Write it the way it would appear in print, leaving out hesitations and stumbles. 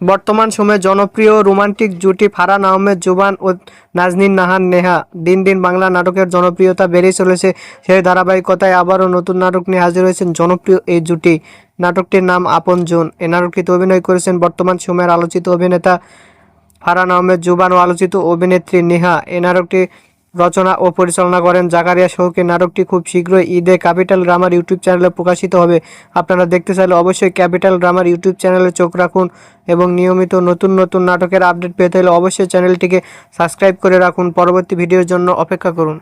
বর্তমান সময়ে জনপ্রিয় রোমান্টিক জুটি ফারহান আহমেদ জুবান ও নাজনীন নাহার নেহা। দিন দিন বাংলা নাটকের জনপ্রিয়তা বেড়েই চলেছে। সেই ধারাবাহিকতায় আবারও নতুন নাটক নিয়ে হাজির হয়েছেন জনপ্রিয় এই জুটি। নাটকটির নাম আপনজন। এই নাটকটিতে অভিনয় করেছেন বর্তমান সময়ের আলোচিত অভিনেতা ফারহান আহমেদ জুবান ও আলোচিত অভিনেত্রী নেহা। এই নাটকটি রচনা ও পরিচালনা করেন জাকারিয়া শৌকী। নাটকটি খুব শীঘ্রই ঈদে ক্যাপিটাল ড্রামার ইউটিউব চ্যানেলে প্রকাশিত হবে। আপনারা দেখতে চাইলে অবশ্যই ক্যাপিটাল ড্রামার ইউটিউব চ্যানেলে চোখ রাখুন এবং নিয়মিত নতুন নতুন নাটকের আপডেট পেতে হলে অবশ্যই চ্যানেলটিকে সাবস্ক্রাইব করে রাখুন। পরবর্তী ভিডিওর জন্য অপেক্ষা করুন।